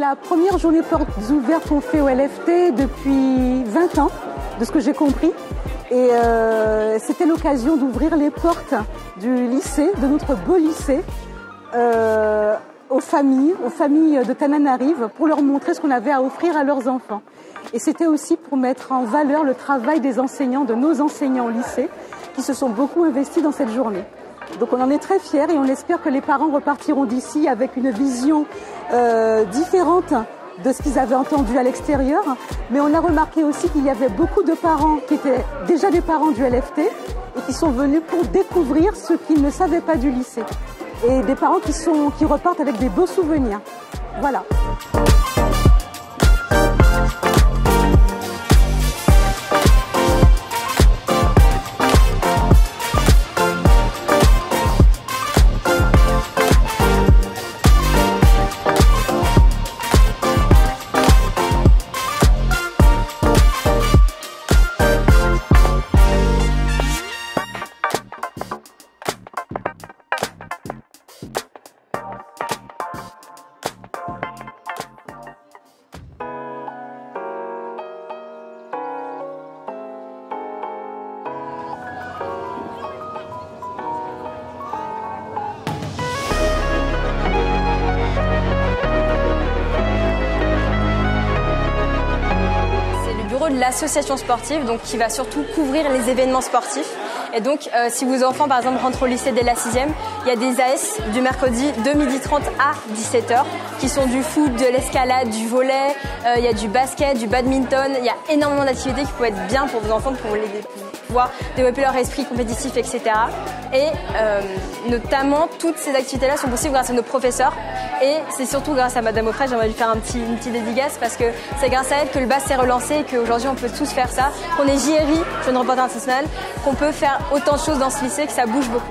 la première journée portes ouvertes qu'on fait au LFT depuis 20 ans, de ce que j'ai compris. Et c'était l'occasion d'ouvrir les portes du lycée, de notre beau lycée, aux familles de Tananarive, pour leur montrer ce qu'on avait à offrir à leurs enfants. Et c'était aussi pour mettre en valeur le travail des enseignants, de nos enseignants au lycée, qui se sont beaucoup investis dans cette journée. Donc on en est très fiers et on espère que les parents repartiront d'ici avec une vision différente de ce qu'ils avaient entendu à l'extérieur. Mais on a remarqué aussi qu'il y avait beaucoup de parents qui étaient déjà des parents du LFT et qui sont venus pour découvrir ce qu'ils ne savaient pas du lycée. Et des parents qui repartent avec des beaux souvenirs. Voilà. De l'association sportive, donc qui va surtout couvrir les événements sportifs. Et donc, si vos enfants, par exemple, rentrent au lycée dès la 6e, il y a des AS du mercredi de 12h30 à 17h qui sont du foot, de l'escalade, du volley, il y a du basket, du badminton, il y a énormément d'activités qui peuvent être bien pour vos enfants, pour pouvoir développer leur esprit compétitif, etc. Et notamment, toutes ces activités-là sont possibles grâce à nos professeurs. Et c'est surtout grâce à Madame Offray, j'aimerais lui faire une petite dédicace parce que c'est grâce à elle que le BAS s'est relancé et qu'aujourd'hui on peut tous faire ça, qu'on est JRI, Jeune Reporter International, qu'on peut faire autant de choses dans ce lycée, que ça bouge beaucoup.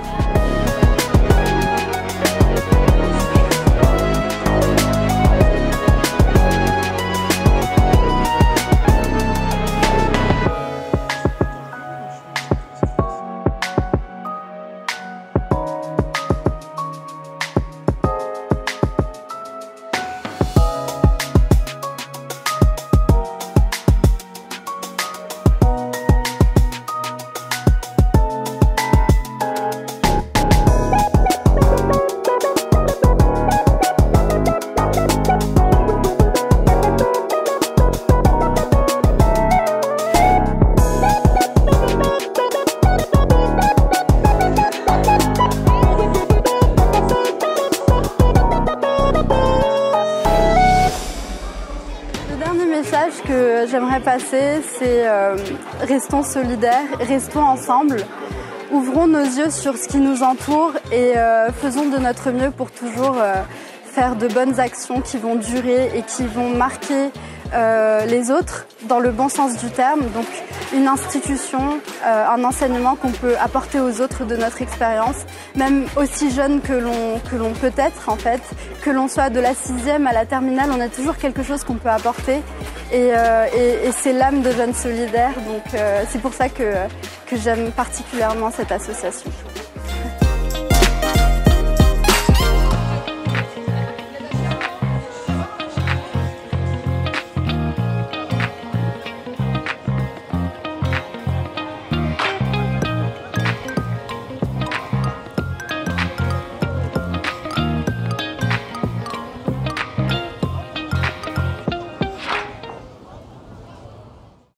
Que j'aimerais passer, c'est restons solidaires, restons ensemble, ouvrons nos yeux sur ce qui nous entoure et faisons de notre mieux pour toujours faire de bonnes actions qui vont durer et qui vont marquer les autres dans le bon sens du terme. Donc une institution, un enseignement qu'on peut apporter aux autres de notre expérience, même aussi jeune que l'on peut être en fait, que l'on soit de la 6e à la terminale, on a toujours quelque chose qu'on peut apporter et c'est l'âme de Jeunes Solidaires, donc c'est pour ça que j'aime particulièrement cette association.